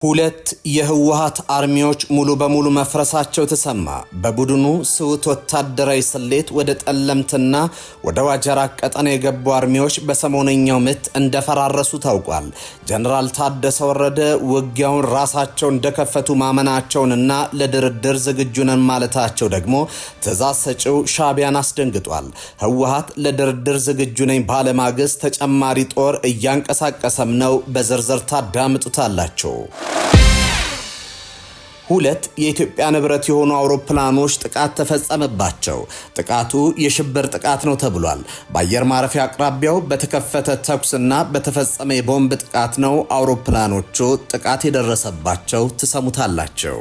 ሁለት የህወሓት አርሚዎች ሙሉ በሙሉ መፍረሳቸው ተሰማ። በቡድኑ ስውት ወታደራዊ ስሌት ወደ ጠለምትና ወደ ዋጀራ ቀጠና የገቡ አርሚዎች በሰሞነኛው ምት እንደፈራረሱ ታውቋል። ጀነራል ታደሰ ወረደ ውጊያውን ራሳቸው እንደከፈቱ ማመናቸውንና ለድርድር ዝግጁ ነን ማለታቸው ደግሞ ትዕዛዝ ሰጪው ሻዕቢያን አስደንግጧል። ህወሓት ለድርድር ዝግጁ ነኝ ባለማግስት ተጨማሪ ጦር እያንቀሳቀሰም ነው። በዝርዝር ታዳምጡታላችሁ። ሁለት የኢትዮጵያ ንብረት የሆኑ አውሮፕላኖች ጥቃት ተፈጸመባቸው። ጥቃቱ የሽብር ጥቃት ነው ተብሏል። በአየር ማረፊያ አቅራቢያው በተከፈተ ተኩስና በተፈጸመ የቦምብ ጥቃት ነው አውሮፕላኖቹ ጥቃት የደረሰባቸው። ትሰሙታላቸው።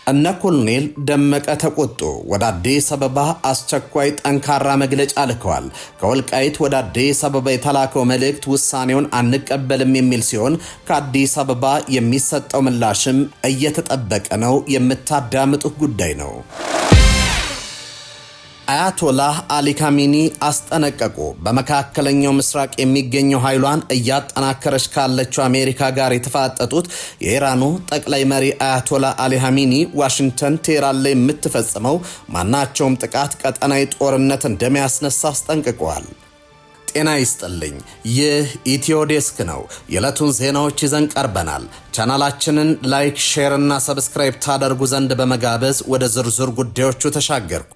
እነ ኮሎኔል ደመቀ ተቆጡ። ወደ አዲስ አበባ አስቸኳይ ጠንካራ መግለጫ ልከዋል። ከወልቃይት ወደ አዲስ አበባ የተላከው መልእክት ውሳኔውን አንቀበልም የሚል ሲሆን ከአዲስ አበባ የሚሰጠው ምላሽም እየተጠበቀ ነው። የምታዳምጡት ጉዳይ ነው። አያቶላህ አሊ ካሚኒ አስጠነቀቁ። በመካከለኛው ምስራቅ የሚገኘው ኃይሏን እያጠናከረች ካለችው አሜሪካ ጋር የተፋጠጡት የኢራኑ ጠቅላይ መሪ አያቶላህ አሊ ካሚኒ ዋሽንግተን ቴህራን ላይ የምትፈጽመው ማናቸውም ጥቃት ቀጠናዊ ጦርነት እንደሚያስነሳ አስጠንቅቀዋል። ጤና ይስጥልኝ። ይህ ኢትዮ ዴስክ ነው። የዕለቱን ዜናዎች ይዘን ቀርበናል። ቻናላችንን ላይክ፣ ሼር እና ሰብስክራይብ ታደርጉ ዘንድ በመጋበዝ ወደ ዝርዝር ጉዳዮቹ ተሻገርኩ።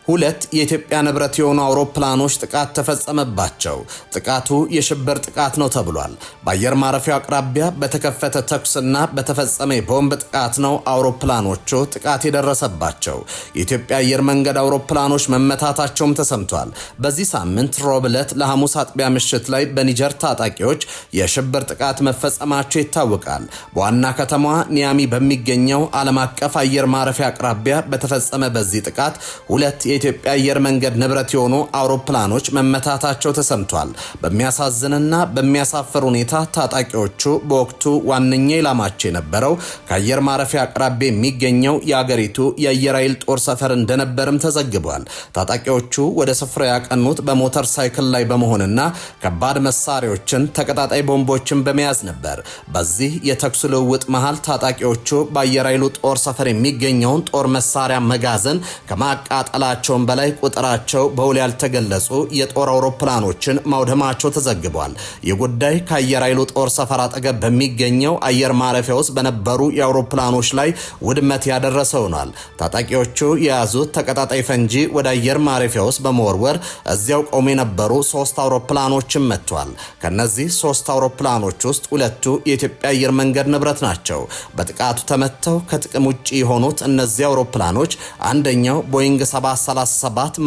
ሁለት የኢትዮጵያ ንብረት የሆኑ አውሮፕላኖች ጥቃት ተፈጸመባቸው። ጥቃቱ የሽብር ጥቃት ነው ተብሏል። በአየር ማረፊያው አቅራቢያ በተከፈተ ተኩስና በተፈጸመ የቦምብ ጥቃት ነው አውሮፕላኖቹ ጥቃት የደረሰባቸው። የኢትዮጵያ አየር መንገድ አውሮፕላኖች መመታታቸውም ተሰምቷል። በዚህ ሳምንት ሮብ ዕለት ለሐሙስ አጥቢያ ምሽት ላይ በኒጀር ታጣቂዎች የሽብር ጥቃት መፈጸማቸው ይታወቃል። በዋና ከተማዋ ኒያሚ በሚገኘው ዓለም አቀፍ አየር ማረፊያ አቅራቢያ በተፈጸመ በዚህ ጥቃት ሁለት የኢትዮጵያ አየር መንገድ ንብረት የሆኑ አውሮፕላኖች መመታታቸው ተሰምቷል። በሚያሳዝንና በሚያሳፍር ሁኔታ ታጣቂዎቹ በወቅቱ ዋነኛ ኢላማቸው የነበረው ከአየር ማረፊያ አቅራቢያ የሚገኘው የአገሪቱ የአየር ኃይል ጦር ሰፈር እንደነበርም ተዘግቧል። ታጣቂዎቹ ወደ ስፍራው ያቀኑት በሞተር ሳይክል ላይ በመሆንና ከባድ መሳሪያዎችን፣ ተቀጣጣይ ቦምቦችን በመያዝ ነበር። በዚህ የተኩስ ልውውጥ መሃል ታጣቂዎቹ በአየር ኃይሉ ጦር ሰፈር የሚገኘውን ጦር መሳሪያ መጋዘን ከማቃጠላቸው በላይ ቁጥራቸው በውል ያልተገለጹ የጦር አውሮፕላኖችን ማውደማቸው ተዘግቧል። ይህ ጉዳይ ከአየር ኃይሉ ጦር ሰፈር አጠገብ በሚገኘው አየር ማረፊያ ውስጥ በነበሩ የአውሮፕላኖች ላይ ውድመት ያደረሰ ሆኗል። ታጣቂዎቹ የያዙት ተቀጣጣይ ፈንጂ ወደ አየር ማረፊያ ውስጥ በመወርወር እዚያው ቆሞ የነበሩ 3 አውሮፕላኖችን መጥቷል። ከነዚህ 3 አውሮፕላኖች ውስጥ ሁለቱ የኢትዮጵያ አየር መንገድ ንብረት ናቸው። በጥቃቱ ተመተው ከጥቅም ውጪ የሆኑት እነዚህ አውሮፕላኖች አንደኛው ቦይንግ 737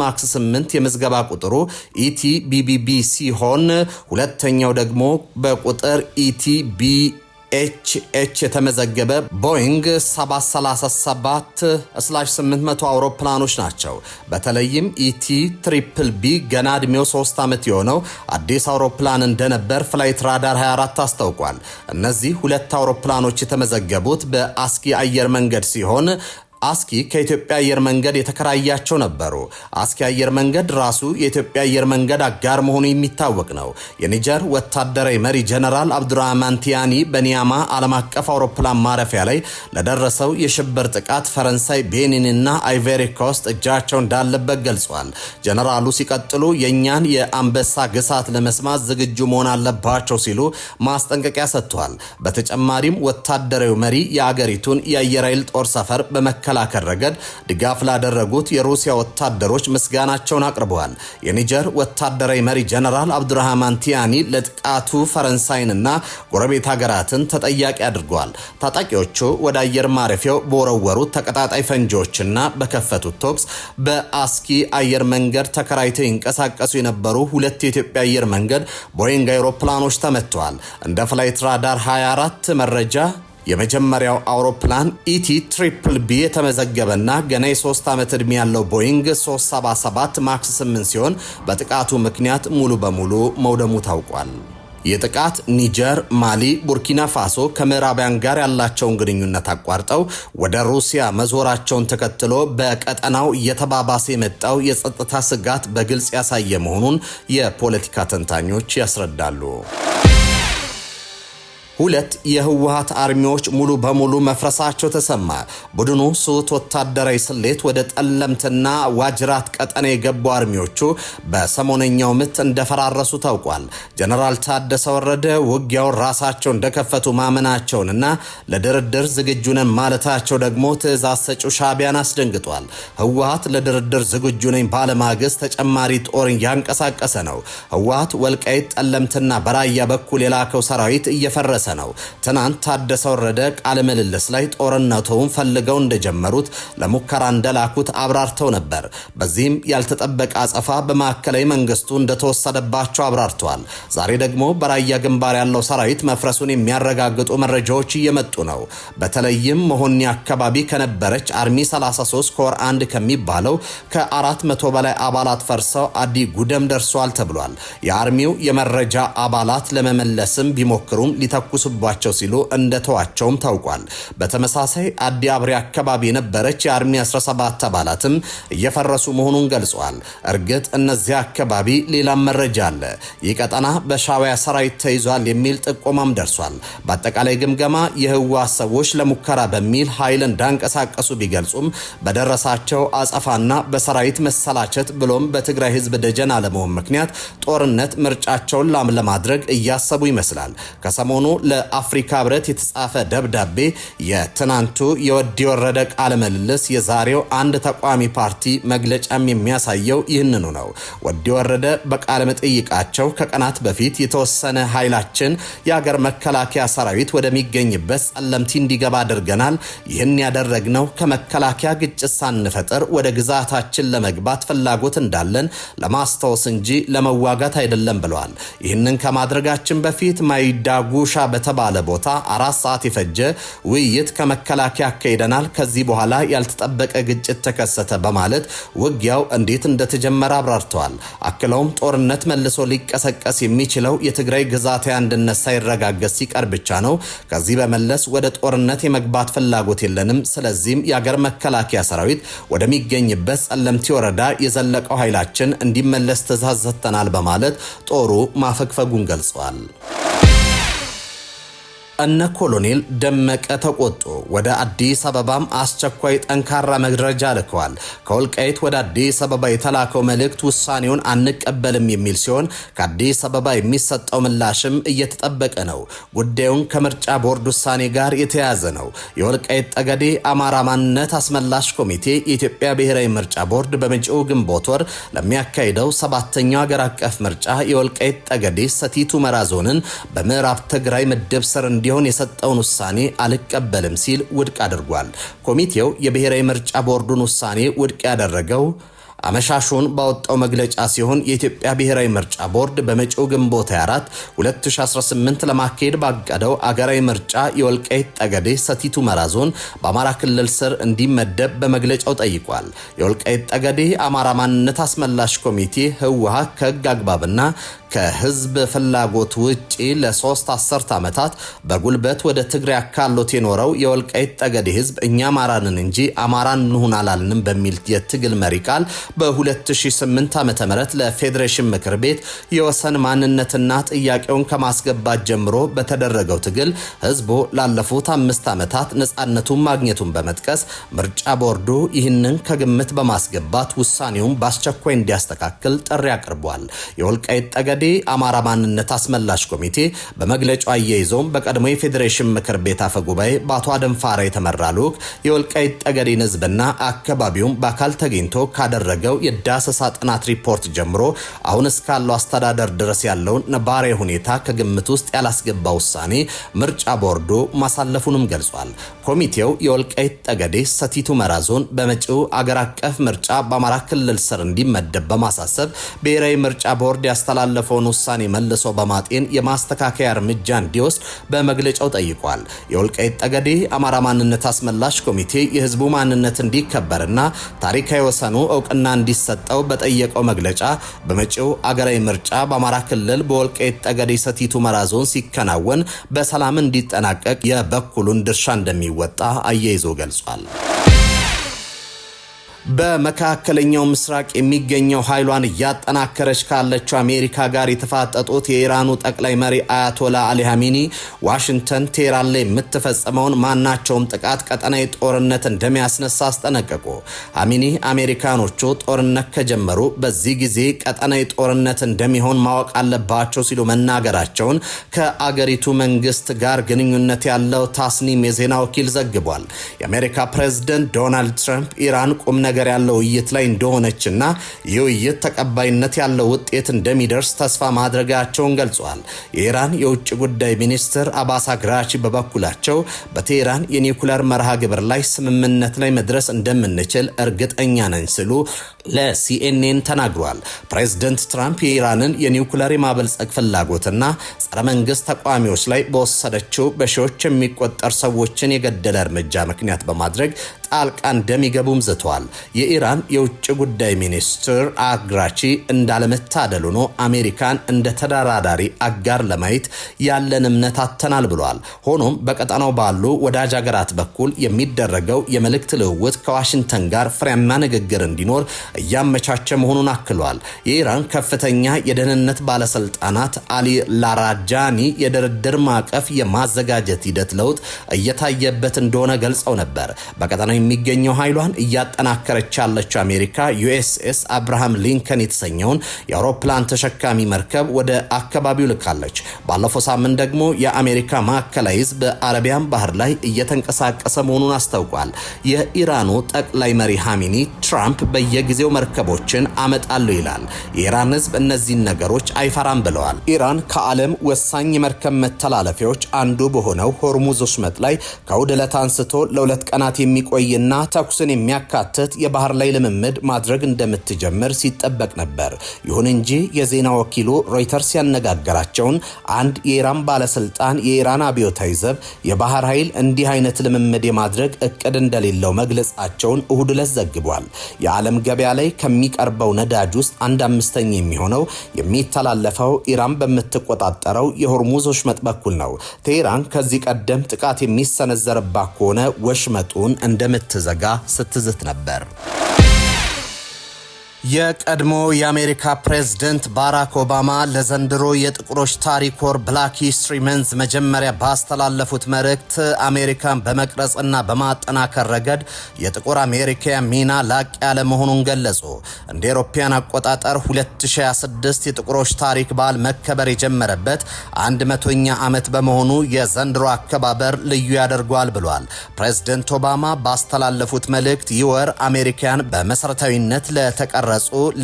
ማክስ 8 የምዝገባ ቁጥሩ ኢቲቢቢቢ ሲሆን ሁለተኛው ደግሞ በቁጥር ኢቲቢኤችኤች የተመዘገበ ቦይንግ 737-800 አውሮፕላኖች ናቸው። በተለይም ኢቲ-ትሪፕል-ቢ ገና ዕድሜው 3 ዓመት የሆነው አዲስ አውሮፕላን እንደነበር ፍላይት ራዳር 24 አስታውቋል። እነዚህ ሁለት አውሮፕላኖች የተመዘገቡት በአስኪ አየር መንገድ ሲሆን አስኪ ከኢትዮጵያ አየር መንገድ የተከራያቸው ነበሩ። አስኪ አየር መንገድ ራሱ የኢትዮጵያ አየር መንገድ አጋር መሆኑ የሚታወቅ ነው። የኒጀር ወታደራዊ መሪ ጀነራል አብዱራህማን ቲያኒ በኒያማ ዓለም አቀፍ አውሮፕላን ማረፊያ ላይ ለደረሰው የሽብር ጥቃት ፈረንሳይ፣ ቤኒንና አይቬሪ ኮስት እጃቸው እንዳለበት ገልጿል። ጀነራሉ ሲቀጥሉ የኛን የአንበሳ ግሳት ለመስማት ዝግጁ መሆን አለባቸው ሲሉ ማስጠንቀቂያ ሰጥተዋል። በተጨማሪም ወታደራዊ መሪ የአገሪቱን የአየር ኃይል ጦር ሰፈር በመከላከል ረገድ ድጋፍ ላደረጉት የሩሲያ ወታደሮች ምስጋናቸውን አቅርበዋል። የኒጀር ወታደራዊ መሪ ጀነራል አብዱራህማን ቲያኒ ለጥቃቱ ፈረንሳይንና ጎረቤት ሀገራትን ተጠያቂ አድርገዋል። ታጣቂዎቹ ወደ አየር ማረፊያው በወረወሩት ተቀጣጣይ ፈንጂዎችና በከፈቱት ተኩስ በአስኪ አየር መንገድ ተከራይተው ይንቀሳቀሱ የነበሩ ሁለት የኢትዮጵያ አየር መንገድ ቦይንግ አውሮፕላኖች ተመተዋል። እንደ ፍላይት ራዳር 24 መረጃ የመጀመሪያው አውሮፕላን ኢቲ-ትሪፕል-ቢ የተመዘገበና ገና የ3 ዓመት ዕድሜ ያለው ቦይንግ 377 ማክስ 8 ሲሆን በጥቃቱ ምክንያት ሙሉ በሙሉ መውደሙ ታውቋል። የጥቃት ኒጀር፣ ማሊ፣ ቡርኪና ፋሶ ከምዕራባውያን ጋር ያላቸውን ግንኙነት አቋርጠው ወደ ሩሲያ መዞራቸውን ተከትሎ በቀጠናው እየተባባሰ የመጣው የጸጥታ ስጋት በግልጽ ያሳየ መሆኑን የፖለቲካ ተንታኞች ያስረዳሉ። ሁለት የህወሓት አርሚዎች ሙሉ በሙሉ መፍረሳቸው ተሰማ። ቡድኑ ሱት ወታደራዊ ስሌት ወደ ጠለምትና ዋጅራት ቀጠና የገቡ አርሚዎቹ በሰሞነኛው ምት እንደፈራረሱ ታውቋል። ጀነራል ታደሰ ወረደ ውጊያውን ራሳቸው እንደከፈቱ ማመናቸውንና ለድርድር ዝግጁ ነን ማለታቸው ደግሞ ትዕዛዝ ሰጪው ሻዕቢያን አስደንግጧል። ህወሓት ለድርድር ዝግጁ ነኝ ባለማግስት ተጨማሪ ጦርን ያንቀሳቀሰ ነው። ህወሓት ወልቃይት፣ ጠለምትና በራያ በኩል የላከው ሰራዊት እየፈረሰ ነው። ትናንት ታደሰ ወረደ ቃለ ምልልስ ላይ ጦርነቱን ፈልገው እንደጀመሩት ለሙከራ እንደላኩት አብራርተው ነበር። በዚህም ያልተጠበቀ አጸፋ በማዕከላዊ መንግስቱ እንደተወሰደባቸው አብራርተዋል። ዛሬ ደግሞ በራያ ግንባር ያለው ሰራዊት መፍረሱን የሚያረጋግጡ መረጃዎች እየመጡ ነው። በተለይም መሆኒ አካባቢ ከነበረች አርሚ 33 ኮር 1 ከሚባለው ከ400 በላይ አባላት ፈርሰው አዲ ጉደም ደርሷል ተብሏል። የአርሚው የመረጃ አባላት ለመመለስም ቢሞክሩም ሊተኩ ባቸው ሲሉ እንደተዋቸውም ታውቋል። በተመሳሳይ አዲ አብሪ አካባቢ የነበረች የአርሚ 17 አባላትም እየፈረሱ መሆኑን ገልጿል። እርግጥ እነዚህ አካባቢ ሌላም መረጃ አለ። ይህ ቀጠና በሻዕቢያ ሰራዊት ተይዟል የሚል ጥቆማም ደርሷል። በአጠቃላይ ግምገማ የህወሓት ሰዎች ለሙከራ በሚል ኃይል እንዳንቀሳቀሱ ቢገልጹም በደረሳቸው አጸፋና በሰራዊት መሰላቸት ብሎም በትግራይ ህዝብ ደጀን አለመሆን ምክንያት ጦርነት ምርጫቸውን ለማድረግ እያሰቡ ይመስላል። ከሰሞኑ ለአፍሪካ ህብረት የተጻፈ ደብዳቤ የትናንቱ የወዲ ወረደ ቃለ ምልልስ የዛሬው አንድ ተቋሚ ፓርቲ መግለጫም የሚያሳየው ይህንኑ ነው። ወዲ ወረደ በቃለ መጠይቃቸው ከቀናት በፊት የተወሰነ ኃይላችን የሀገር መከላከያ ሰራዊት ወደሚገኝበት ጸለምቲ እንዲገባ አድርገናል። ይህን ያደረግነው ከመከላከያ ግጭት ሳንፈጥር ወደ ግዛታችን ለመግባት ፍላጎት እንዳለን ለማስታወስ እንጂ ለመዋጋት አይደለም ብለዋል። ይህንን ከማድረጋችን በፊት ማይዳጉሻ በተባለ ቦታ 4 ሰዓት የፈጀ ውይይት ከመከላከያ አካሂደናል። ከዚህ በኋላ ያልተጠበቀ ግጭት ተከሰተ በማለት ውጊያው እንዴት እንደተጀመረ አብራርተዋል። አክለውም ጦርነት መልሶ ሊቀሰቀስ የሚችለው የትግራይ ግዛታዊ አንድነት ሳይረጋገጥ ሲቀር ብቻ ነው። ከዚህ በመለስ ወደ ጦርነት የመግባት ፍላጎት የለንም። ስለዚህም የሀገር መከላከያ ሰራዊት ወደሚገኝበት ጸለምቲ ወረዳ የዘለቀው ኃይላችን እንዲመለስ ትዕዛዝ ሰጥተናል በማለት ጦሩ ማፈግፈጉን ገልጸዋል። እነ ኮሎኔል ደመቀ ተቆጡ። ወደ አዲስ አበባም አስቸኳይ ጠንካራ መግለጫ ልከዋል። ከወልቃይት ወደ አዲስ አበባ የተላከው መልእክት ውሳኔውን አንቀበልም የሚል ሲሆን ከአዲስ አበባ የሚሰጠው ምላሽም እየተጠበቀ ነው። ጉዳዩን ከምርጫ ቦርድ ውሳኔ ጋር የተያያዘ ነው። የወልቃይት ጠገዴ አማራ ማንነት አስመላሽ ኮሚቴ የኢትዮጵያ ብሔራዊ ምርጫ ቦርድ በመጪው ግንቦት ወር ለሚያካሂደው 7ኛው ሀገር አቀፍ ምርጫ የወልቃይት ጠገዴ ሰቲት ሁመራ ዞንን በምዕራብ ትግራይ ምድብ ስር እንዲሆን የሰጠውን ውሳኔ አልቀበልም ሲል ውድቅ አድርጓል። ኮሚቴው የብሔራዊ ምርጫ ቦርዱን ውሳኔ ውድቅ ያደረገው አመሻሹን ባወጣው መግለጫ ሲሆን የኢትዮጵያ ብሔራዊ ምርጫ ቦርድ በመጪው ግንቦት 24 2018 ለማካሄድ ባቀደው አገራዊ ምርጫ የወልቃይት ጠገዴ ሰቲት ሁመራ ዞን በአማራ ክልል ስር እንዲመደብ በመግለጫው ጠይቋል። የወልቃይት ጠገዴ አማራ ማንነት አስመላሽ ኮሚቴ ህወሓት ከህግ አግባብና ከህዝብ ፍላጎት ውጪ ለ3 አስርት ዓመታት በጉልበት ወደ ትግራይ አካሎት የኖረው የወልቃይት ጠገዴ ህዝብ እኛ አማራንን እንጂ አማራን እንሁን አላልንም በሚል የትግል መሪ ቃል በ2008 ዓ.ም ለፌዴሬሽን ምክር ቤት የወሰን ማንነትና ጥያቄውን ከማስገባት ጀምሮ በተደረገው ትግል ህዝቡ ላለፉት 5 ዓመታት ነፃነቱን ማግኘቱን በመጥቀስ ምርጫ ቦርዱ ይህንን ከግምት በማስገባት ውሳኔውን በአስቸኳይ እንዲያስተካክል ጥሪ አቅርቧል። የወልቃይት ጠገዴ አማራ ማንነት አስመላሽ ኮሚቴ በመግለጫው አያይዞም በቀድሞ የፌዴሬሽን ምክር ቤት አፈ ጉባኤ በአቶ አደንፋራ የተመራ ልዑክ የወልቃይት ጠገዴን ህዝብና አካባቢውን በአካል ተገኝቶ ካደረገው የዳሰሳ ጥናት ሪፖርት ጀምሮ አሁን እስካለው አስተዳደር ድረስ ያለውን ነባራዊ ሁኔታ ከግምት ውስጥ ያላስገባ ውሳኔ ምርጫ ቦርዱ ማሳለፉንም ገልጿል። ኮሚቴው የወልቃይት ጠገዴ ሰቲት ሁመራ ዞን በመጪው አገር አቀፍ ምርጫ በአማራ ክልል ስር እንዲመደብ በማሳሰብ ብሔራዊ ምርጫ ቦርድ ያስተላለፈው ያስተላለፈውን ውሳኔ መልሶ በማጤን የማስተካከያ እርምጃ እንዲወስድ በመግለጫው ጠይቋል። የወልቃይት ጠገዴ አማራ ማንነት አስመላሽ ኮሚቴ የህዝቡ ማንነት እንዲከበርና ታሪካዊ ወሰኑ እውቅና እንዲሰጠው በጠየቀው መግለጫ በመጪው አገራዊ ምርጫ በአማራ ክልል በወልቃይት ጠገዴ ሰቲት ሁመራ ዞን ሲከናወን በሰላም እንዲጠናቀቅ የበኩሉን ድርሻ እንደሚወጣ አያይዞ ገልጿል። በመካከለኛው ምስራቅ የሚገኘው ኃይሏን እያጠናከረች ካለችው አሜሪካ ጋር የተፋጠጡት የኢራኑ ጠቅላይ መሪ አያቶላ አሊ ሀሚኒ ዋሽንግተን ቴህራን ላይ የምትፈጸመውን ማናቸውም ጥቃት ቀጠናዊ ጦርነት እንደሚያስነሳ አስጠነቀቁ። ሀሚኒ አሜሪካኖቹ ጦርነት ከጀመሩ በዚህ ጊዜ ቀጠናዊ ጦርነት እንደሚሆን ማወቅ አለባቸው ሲሉ መናገራቸውን ከአገሪቱ መንግስት ጋር ግንኙነት ያለው ታስኒም የዜና ወኪል ዘግቧል። የአሜሪካ ፕሬዝዳንት ዶናልድ ትራምፕ ኢራን ቁም ነገር ያለው ውይይት ላይ እንደሆነችና ይህ ውይይት ተቀባይነት ያለው ውጤት እንደሚደርስ ተስፋ ማድረጋቸውን ገልጿል። የኢራን የውጭ ጉዳይ ሚኒስትር አባስ አግራቺ በበኩላቸው በቴህራን የኒውክሌር መርሃ ግብር ላይ ስምምነት ላይ መድረስ እንደምንችል እርግጠኛ ነኝ ሲሉ ለሲኤንኤን ተናግሯል። ፕሬዝዳንት ትራምፕ የኢራንን የኒውክሌር የማበልጸግ ፍላጎትና ጸረ መንግስት ተቋሚዎች ላይ በወሰደችው በሺዎች የሚቆጠር ሰዎችን የገደለ እርምጃ ምክንያት በማድረግ ጣልቃ እንደሚገቡም ዝተዋል። የኢራን የውጭ ጉዳይ ሚኒስትር አግራቺ እንዳለመታደል ሆኖ አሜሪካን እንደ ተደራዳሪ አጋር ለማየት ያለን እምነት አተናል ብሏል። ሆኖም በቀጠናው ባሉ ወዳጅ ሀገራት በኩል የሚደረገው የመልእክት ልውውጥ ከዋሽንግተን ጋር ፍሬያማ ንግግር እንዲኖር እያመቻቸ መሆኑን አክሏል። የኢራን ከፍተኛ የደህንነት ባለስልጣናት አሊ ላራጃኒ የድርድር ማዕቀፍ የማዘጋጀት ሂደት ለውጥ እየታየበት እንደሆነ ገልጸው ነበር። በቀጠናው የሚገኘው ኃይሏን እያጠናከረች ያለችው አሜሪካ ዩኤስኤስ አብርሃም ሊንከን የተሰኘውን የአውሮፕላን ተሸካሚ መርከብ ወደ አካባቢው ልካለች። ባለፈው ሳምንት ደግሞ የአሜሪካ ማዕከላዊ ዕዝ በአረቢያን ባህር ላይ እየተንቀሳቀሰ መሆኑን አስታውቋል። የኢራኑ ጠቅላይ መሪ ሀሚኒ ትራምፕ በየጊዜው መርከቦችን አመጣሉ ይላል። የኢራን ህዝብ እነዚህን ነገሮች አይፈራም ብለዋል። ኢራን ከዓለም ወሳኝ የመርከብ መተላለፊያዎች አንዱ በሆነው ሆርሙዝ ወሽመጥ ላይ ከእሁድ ዕለት አንስቶ ለ2 ቀናት የሚቆይና ተኩስን የሚያካትት የባህር ላይ ልምምድ ማድረግ እንደምትጀምር ሲጠበቅ ነበር። ይሁን እንጂ የዜና ወኪሉ ሮይተርስ ያነጋገራቸውን አንድ የኢራን ባለስልጣን የኢራን አብዮታዊ ዘብ የባህር ኃይል እንዲህ አይነት ልምምድ የማድረግ እቅድ እንደሌለው መግለጻቸውን እሁድ ዕለት ዘግቧል። የዓለም ገበያ ላይ ከሚቀርበው ነዳጅ ውስጥ 1/5 የሚሆነው የሚተላለፈው ኢራን በምትቆጣጠረው የሆርሙዝ ወሽመጥ በኩል ነው። ቴህራን ከዚህ ቀደም ጥቃት የሚሰነዘርባት ከሆነ ወሽመጡን እንደምትዘጋ ስትዝት ነበር። የቀድሞ የአሜሪካ ፕሬዝዳንት ባራክ ኦባማ ለዘንድሮ የጥቁሮች ታሪክ ወር ብላክ ሂስትሪ መንዝ መጀመሪያ ባስተላለፉት መልእክት አሜሪካን በመቅረጽና በማጠናከር ረገድ የጥቁር አሜሪካውያን ሚና ላቅ ያለ መሆኑን ገለጹ። እንደ አውሮፓውያን አቆጣጠር 2026 የጥቁሮች ታሪክ በዓል መከበር የጀመረበት 100ኛ ዓመት በመሆኑ የዘንድሮ አከባበር ልዩ ያደርገዋል ብሏል። ፕሬዝዳንት ኦባማ ባስተላለፉት መልእክት ይህ ወር አሜሪካን በመሰረታዊነት ለተቀረ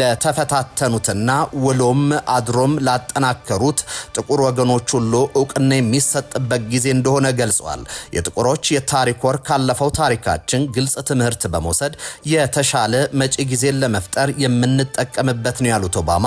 ለተፈታተኑትና ውሎም አድሮም ላጠናከሩት ጥቁር ወገኖች ሁሉ እውቅና የሚሰጥበት ጊዜ እንደሆነ ገልጿል። የጥቁሮች የታሪክ ወር ካለፈው ታሪካችን ግልጽ ትምህርት በመውሰድ የተሻለ መጪ ጊዜን ለመፍጠር የምንጠቀምበት ነው ያሉት ኦባማ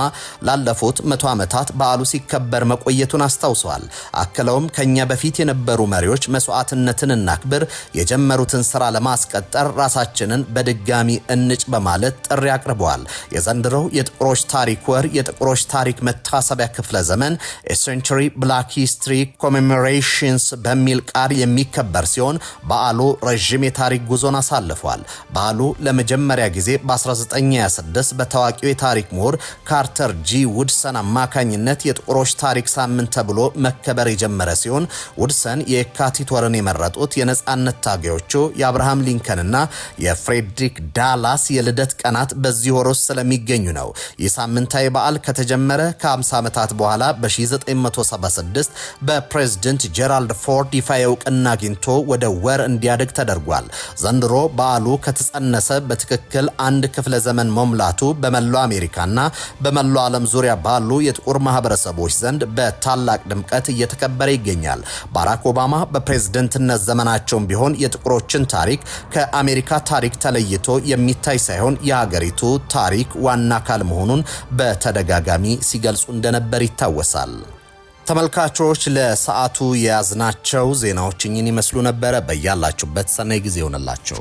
ላለፉት 100 ዓመታት በዓሉ ሲከበር መቆየቱን አስታውሰዋል። አክለውም ከኛ በፊት የነበሩ መሪዎች መስዋዕትነትን እናክብር፣ የጀመሩትን ስራ ለማስቀጠር ራሳችንን በድጋሚ እንጭ በማለት ጥሪ አቅርበዋል። የዘንድሮው የጥቁሮች ታሪክ ወር የጥቁሮች ታሪክ መታሰቢያ ክፍለ ዘመን ኤሴንቸሪ ብላክ ሂስትሪ ኮሜሞሬሽንስ በሚል ቃል የሚከበር ሲሆን በዓሉ ረዥም የታሪክ ጉዞን አሳልፏል። በዓሉ ለመጀመሪያ ጊዜ በ1926 በታዋቂው የታሪክ ምሁር ካርተር ጂ ውድሰን አማካኝነት የጥቁሮች ታሪክ ሳምንት ተብሎ መከበር የጀመረ ሲሆን ውድሰን የካቲት ወርን የመረጡት የነጻነት ታጋዮቹ የአብርሃም ሊንከንና የፍሬድሪክ ዳላስ የልደት ቀናት በዚህ ወር ስለሚገኙ ነው። ይህ ሳምንታዊ በዓል ከተጀመረ ከ50 ዓመታት በኋላ በ1976 በፕሬዝዳንት ጄራልድ ፎርድ ይፋ እውቅና አግኝቶ ወደ ወር እንዲያድግ ተደርጓል። ዘንድሮ በዓሉ ከተጸነሰ በትክክል አንድ ክፍለ ዘመን መሙላቱ በመላው አሜሪካና በመላው ዓለም ዙሪያ ባሉ የጥቁር ማህበረሰቦች ዘንድ በታላቅ ድምቀት እየተከበረ ይገኛል። ባራክ ኦባማ በፕሬዝዳንትነት ዘመናቸውም ቢሆን የጥቁሮችን ታሪክ ከአሜሪካ ታሪክ ተለይቶ የሚታይ ሳይሆን የሀገሪቱ ታሪክ ዋና አካል መሆኑን በተደጋጋሚ ሲገልጹ እንደነበር ይታወሳል። ተመልካቾች ለሰዓቱ የያዝናቸው ዜናዎች እኚህን ይመስሉ ነበር። በያላችሁበት ሰናይ ጊዜ ይሆንላችሁ።